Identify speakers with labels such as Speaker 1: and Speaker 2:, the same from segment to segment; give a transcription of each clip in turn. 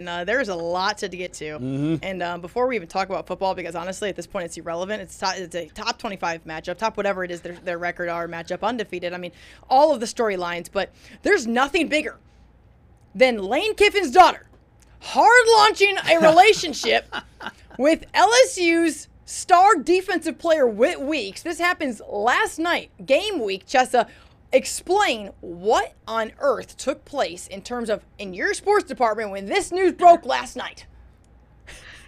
Speaker 1: There's a lot to get to. And before we even talk about football, because honestly, at this point, it's irrelevant. It's a top 25 matchup, top whatever it is their record are matchup, undefeated. I mean, all of the storylines. But there's nothing bigger than Lane Kiffin's daughter hard launching a relationship with LSU's star defensive player Whit Weeks. This happens last night, game week. Chessa, explain what on earth took place in terms of in your sports department when this news broke last night.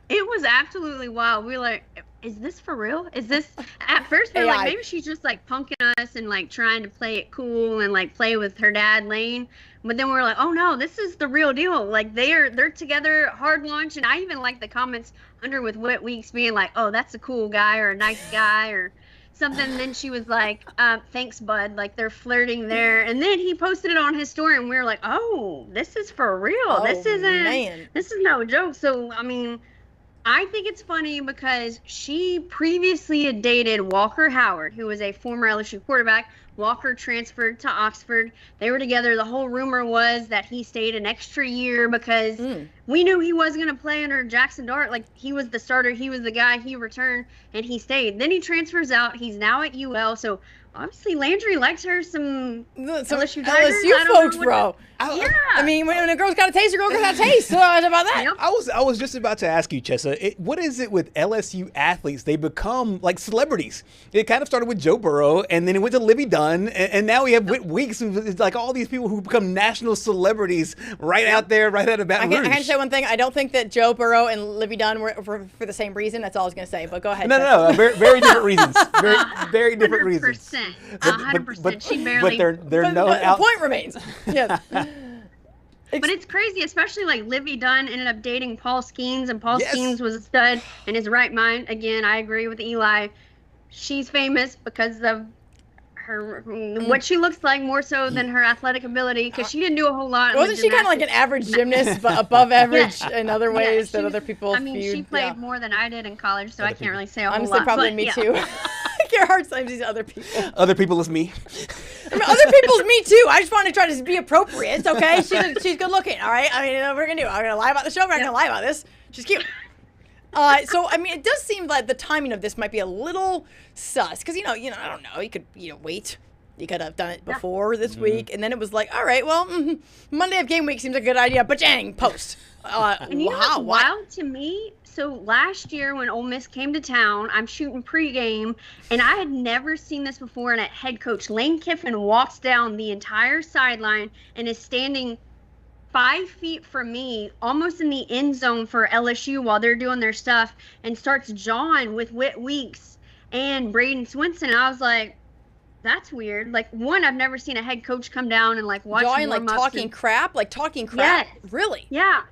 Speaker 2: It was absolutely wild. We were like, is this for real? Is this, at first we were like, maybe she's just like punking us and like trying to play it cool and like play with her dad Lane. But then we were like, oh no, this is the real deal. Like they're together, hard launch. And I even like the comments under with Whit Weeks being like, oh, that's a cool guy or a nice guy or something. And then she was like, thanks, bud. Like they're flirting there. And then he posted it on his story and we were like, oh, this is for real.
Speaker 1: Oh,
Speaker 2: this is no joke. So, I mean, I think it's funny because she previously had dated Walker Howard, who was a former LSU quarterback. Walker transferred to Oxford. They were together. The whole rumor was that he stayed an extra year because we knew he wasn't going to play under Jackson Dart. Like, he was the starter. He was the guy. He returned, and he stayed. Then he transfers out. He's now at UL. So, obviously, Landry likes her some LSU Tigers.
Speaker 1: LSU folks, bro.
Speaker 2: Yeah.
Speaker 1: I mean, when a girl's got a taste, a girl's got a taste. So how about that?
Speaker 2: Yep.
Speaker 3: I was just about to ask you, Chessa, what is it with LSU athletes? They become like celebrities. It kind of started with Joe Burrow, and then it went to Livy Dunn, and now we have Whit Weeks. It's like all these people who become national celebrities right out there, right out of Baton Rouge.
Speaker 1: I can say one thing. I don't think that Joe Burrow and Livy Dunn were for the same reason. That's all I was going to say. But go ahead.
Speaker 3: No, very different reasons. Very different reasons.
Speaker 2: 100%. She barely.
Speaker 3: But they're known
Speaker 1: out. The point remains. Yes.
Speaker 2: But it's crazy, especially like Livy Dunn ended up dating Paul Skeens, and Paul Skeens was a stud in his right mind. Again, I agree with Eli. She's famous because of her what she looks like more so than her athletic ability, because she didn't do a whole lot.
Speaker 1: Wasn't she kind of like an average gymnast, but above average in other ways that other people?
Speaker 2: I mean, she played more than I did in college, so I can't really say a whole
Speaker 1: Honestly,
Speaker 2: lot.
Speaker 1: Probably me too. Gerhard claims these other people.
Speaker 3: Other people is me.
Speaker 1: I mean, other people's me too. I just want to try to be appropriate. Okay, she's good looking. All right. I mean, we're gonna do. I'm gonna lie about the show. We're not gonna lie about this. She's cute. So I mean, it does seem like the timing of this might be a little sus, because I don't know. You could wait. You could have done it before this week, and then it was like, all right, well, Monday of game week seems like a good idea. But jang, post.
Speaker 2: And you know what's wild to me? So last year when Ole Miss came to town, I'm shooting pregame, and I had never seen this before. And at head coach Lane Kiffin walks down the entire sideline and is standing 5 feet from me, almost in the end zone for LSU while they're doing their stuff, and starts jawing with Whit Weeks and Braden Swinson. And I was like, that's weird. Like, one, I've never seen a head coach come down and like watch
Speaker 1: jawing, like talking crap.
Speaker 2: Yes.
Speaker 1: Really?
Speaker 2: Yeah.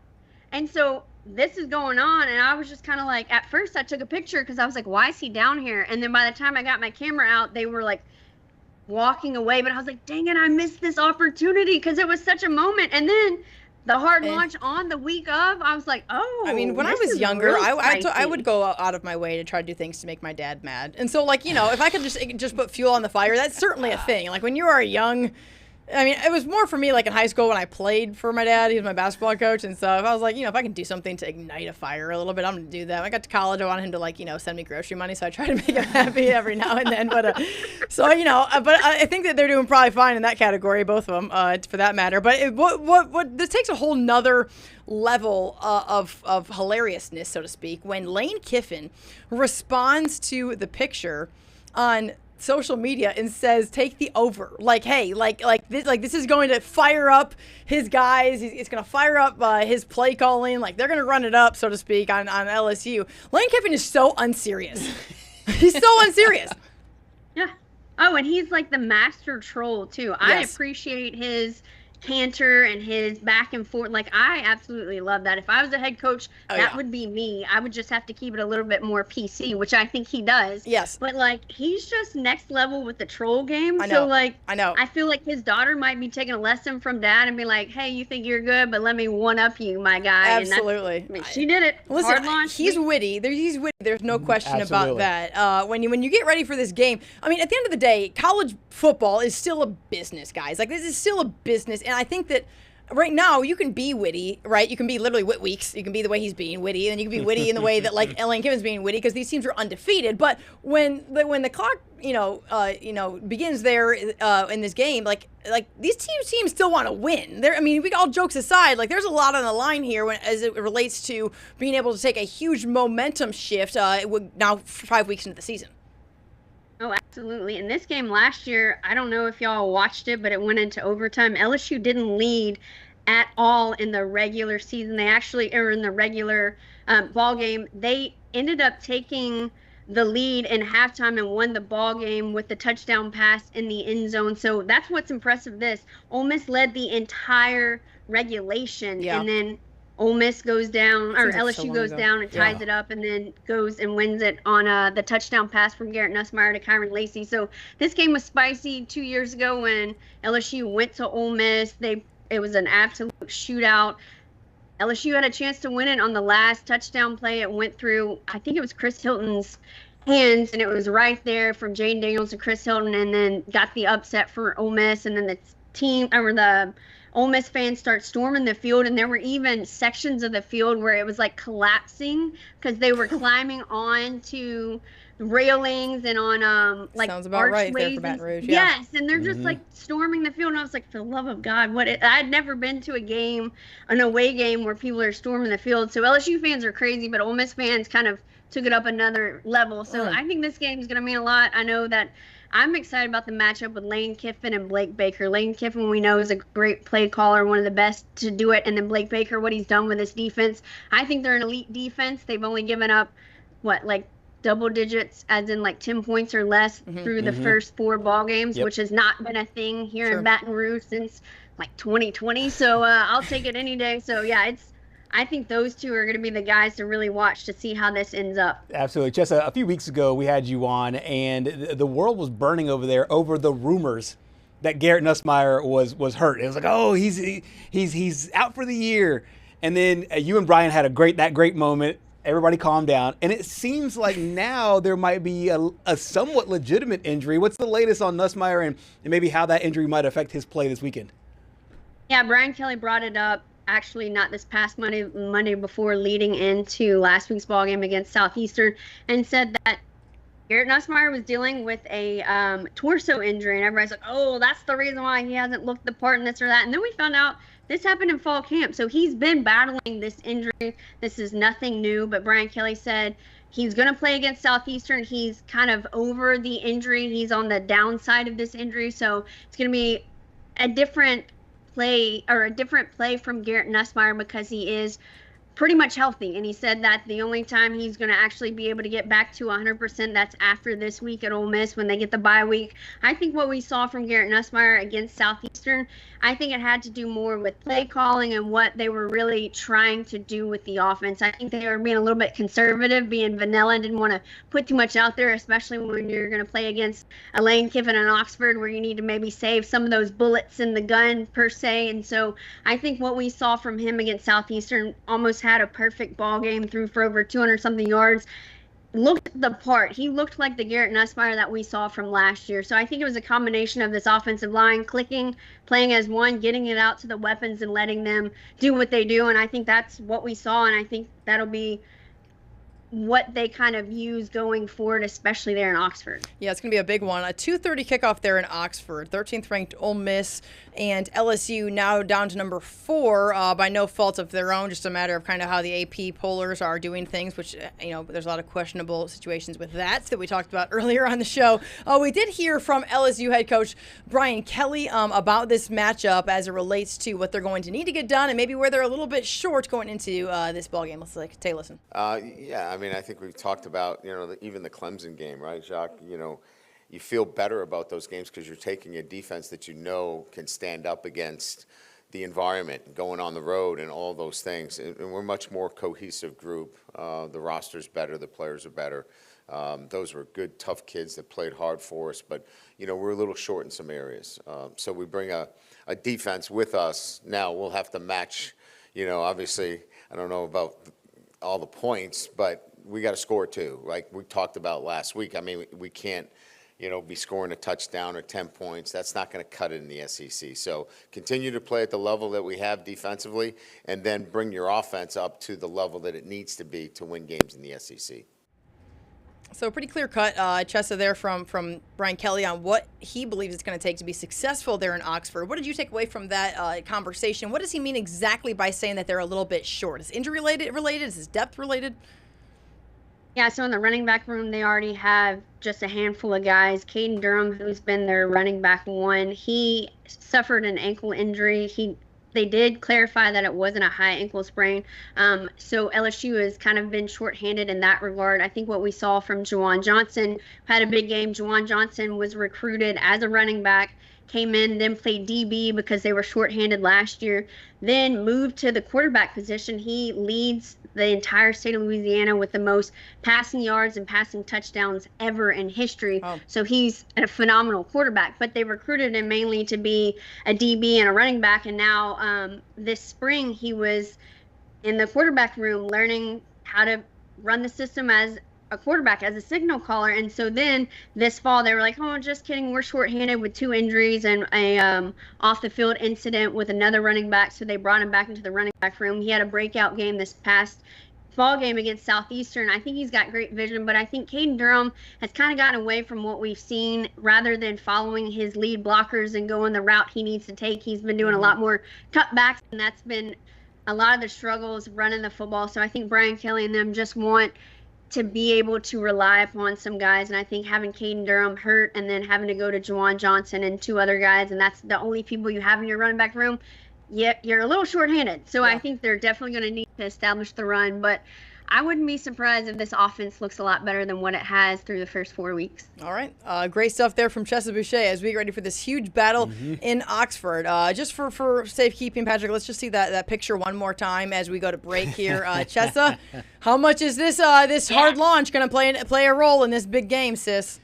Speaker 2: And so this is going on, and I was just kind of like, at first I took a picture because I was like, why is he down here? And then by the time I got my camera out, they were like walking away, but I was like, dang it, I missed this opportunity because it was such a moment. And then the hard launch on the week of, I was like, oh.
Speaker 1: I mean, when I was younger, I would go out of my way to try to do things to make my dad mad. And so, like, if I could just put fuel on the fire, that's certainly a thing. Like, when you are young, I mean, it was more for me like in high school when I played for my dad. He was my basketball coach. And so if I was like, if I can do something to ignite a fire a little bit, I'm going to do that. When I got to college, I wanted him to like, send me grocery money. So I try to make him happy every now and then. But but I think that they're doing probably fine in that category, both of them, for that matter. But what this takes a whole nother level of hilariousness, so to speak, when Lane Kiffin responds to the picture on social media and says, take the over. Like, hey, this is going to fire up his guys. It's going to fire up his play calling. Like, they're going to run it up, so to speak, on LSU. Lane Kiffin is so unserious. He's so unserious.
Speaker 2: Yeah. Oh, and he's like the master troll too. Yes. I appreciate his canter and his back and forth. Like, I absolutely love that. If I was a head coach, that would be me. I would just have to keep it a little bit more PC, which I think he does.
Speaker 1: Yes.
Speaker 2: But like, he's just next level with the troll game. So like,
Speaker 1: I know.
Speaker 2: I feel like his daughter might be taking a lesson from dad and be like, hey, you think you're good, but let me one up you, my guy.
Speaker 1: Absolutely.
Speaker 2: And she did it.
Speaker 1: Listen,
Speaker 2: hard launch.
Speaker 1: he's witty. There's no question about that. When you get ready for this game, I mean, at the end of the day, college football is still a business, guys. Like, this is still a business. And I think that right now you can be witty, right? You can be literally Whit Weeks. You can be the way he's being witty, and you can be witty in the way that like Lane Kiffin's being witty, because these teams are undefeated. But when the clock begins there in this game, like these teams still want to win. I mean, all jokes aside, like there's a lot on the line here as it relates to being able to take a huge momentum shift. Now 5 weeks into the season.
Speaker 2: Oh, absolutely. In this game last year, I don't know if y'all watched it, but it went into overtime. LSU didn't lead at all in the regular season. They actually, or in the regular ball game, they ended up taking the lead in halftime and won the ball game with the touchdown pass in the end zone. So that's what's impressive. Ole Miss led the entire regulation, and then Ole Miss goes down, or LSU goes down and ties it up, and then goes and wins it on the touchdown pass from Garrett Nussmeier to Kyron Lacey. So this game was spicy 2 years ago when LSU went to Ole Miss. It was an absolute shootout. LSU had a chance to win it on the last touchdown play. It went through, I think it was Chris Hilton's hands, and it was right there from Jane Daniels to Chris Hilton, and then got the upset for Ole Miss. And then the Ole Miss fans start storming the field, and there were even sections of the field where it was like collapsing because they were climbing on to railings and on like
Speaker 1: sounds about right there for Baton Rouge. Yeah.
Speaker 2: Yes, and they're just like storming the field, and I was like, for the love of God, I'd never been to an away game where people are storming the field. So LSU fans are crazy, but Ole Miss fans kind of took it up another level. So I think this game is going to mean a lot. I know that I'm excited about the matchup with Lane Kiffin and Blake Baker. Lane Kiffin, we know, is a great play caller, one of the best to do it. And then Blake Baker, what he's done with his defense. I think they're an elite defense. They've only given up, double digits, as in 10 points or less through the first 4 ball games, which has not been a thing here in Baton Rouge since 2020. So I'll take it any day. So, yeah, I think those two are going to be the guys to really watch to see how this ends up.
Speaker 3: Absolutely. Chessa, a few weeks ago we had you on, and the world was burning over there over the rumors that Garrett Nussmeier was hurt. It was like, oh, he's out for the year. And then you and Brian had that great moment. Everybody calmed down. And it seems like now there might be a somewhat legitimate injury. What's the latest on Nussmeier and maybe how that injury might affect his play this weekend?
Speaker 2: Yeah, Brian Kelly brought it up. Actually, not this past Monday before, leading into last week's ball game against Southeastern, and said that Garrett Nussmeier was dealing with a torso injury, and everybody's like, oh, that's the reason why he hasn't looked the part and this or that. And then we found out this happened in fall camp. So he's been battling this injury. This is nothing new, but Brian Kelly said he's going to play against Southeastern. He's kind of over the injury. He's on the downside of this injury, so it's going to be a different play from Garrett Nussmeier because he is pretty much healthy. And he said that the only time he's going to actually be able to get back to 100%, that's after this week at Ole Miss when they get the bye week. I think what we saw from Garrett Nussmeier against Southeastern, I think it had to do more with play calling and what they were really trying to do with the offense. I think they were being a little bit conservative, being vanilla, and didn't want to put too much out there, especially when you're going to play against a Lane Kiffin and Oxford where you need to maybe save some of those bullets in the gun per se. And so I think what we saw from him against Southeastern, almost had a perfect ball game, threw for over 200-something yards. Looked the part. He looked like the Garrett Nussmeier that we saw from last year. So I think it was a combination of this offensive line clicking, playing as one, getting it out to the weapons and letting them do what they do. And I think that's what we saw, and I think that'll be what they kind of use going forward, especially there in Oxford.
Speaker 1: Yeah, it's going to be a big one. A 2:30 kickoff there in Oxford. 13th ranked Ole Miss and LSU now down to number 4 by no fault of their own, just a matter of kind of how the AP pollers are doing things, which, there's a lot of questionable situations with that we talked about earlier on the show. We did hear from LSU head coach Brian Kelly about this matchup as it relates to what they're going to need to get done and maybe where they're a little bit short going into this ballgame. Let's take a listen.
Speaker 4: Yeah, I think we've talked about, even the Clemson game, right, Jacques? You feel better about those games because you're taking a defense that can stand up against the environment, going on the road and all those things. And we're a much more cohesive group. The roster's better. The players are better. Those were good, tough kids that played hard for us. But, we're a little short in some areas. So we bring a defense with us. Now we'll have to match, obviously, I don't know about all the points, but we got to score too, like we talked about last week. We can't, be scoring a touchdown or 10 points. That's not going to cut it in the SEC. So continue to play at the level that we have defensively, and then bring your offense up to the level that it needs to be to win games in the SEC.
Speaker 1: So pretty clear cut, Chessa, there from Brian Kelly on what he believes it's going to take to be successful there in Oxford. What did you take away from that conversation? What does he mean exactly by saying that they're a little bit short? Is injury related? Is this depth related?
Speaker 2: Yeah, so in the running back room, they already have just a handful of guys. Caden Durham, who's been their running back one, he suffered an ankle injury. They did clarify that it wasn't a high ankle sprain. So LSU has kind of been shorthanded in that regard. I think what we saw from Juwan Johnson had a big game. Juwan Johnson was recruited as a running back, came in, then played DB because they were shorthanded last year, then moved to the quarterback position. He leads the entire state of Louisiana with the most passing yards and passing touchdowns ever in history. Oh. So he's a phenomenal quarterback, but they recruited him mainly to be a DB and a running back. And now this spring he was in the quarterback room learning how to run the system as a quarterback, as a signal caller. And so then this fall they were like, oh, just kidding, we're shorthanded with 2 injuries and a off the field incident with another running back. So they brought him back into the running back room. He had a breakout game this past fall game against Southeastern. I think he's got great vision, but I think Caden Durham has kind of gotten away from what we've seen. Rather than following his lead blockers and going the route he needs to take, he's been doing a lot more cutbacks, and that's been a lot of the struggles running the football. So I think Brian Kelly and them just want to be able to rely upon some guys, and I think having Caden Durham hurt and then having to go to Juwan Johnson and 2 other guys, and that's the only people you have in your running back room, you're a little shorthanded. So yeah. I think they're definitely going to need to establish the run, but I wouldn't be surprised if this offense looks a lot better than what it has through the first 4 weeks.
Speaker 1: All right. Great stuff there from Chessa Bouche as we get ready for this huge battle in Oxford. Just for safekeeping, Patrick, let's just see that picture one more time as we go to break here. Chessa, how much is this hard launch going to play a role in this big game, sis?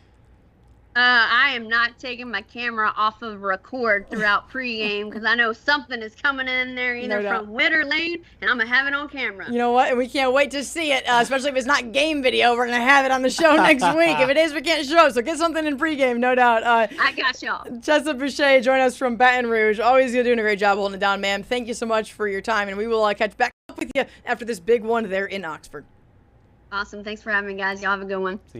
Speaker 2: I am not taking my camera off of record throughout pregame because I know something is coming in there either from Whit or Lane, and I'm going to have it on camera.
Speaker 1: You know what? And we can't wait to see it, especially if it's not game video. We're going to have it on the show next week. If it is, we can't show, so get something in pregame, no doubt.
Speaker 2: I got y'all.
Speaker 1: Chessa Bouche, join us from Baton Rouge. Always doing a great job holding it down, ma'am. Thank you so much for your time, and we will catch back up with you after this big one there in Oxford.
Speaker 2: Awesome. Thanks for having me, guys. Y'all have a good one.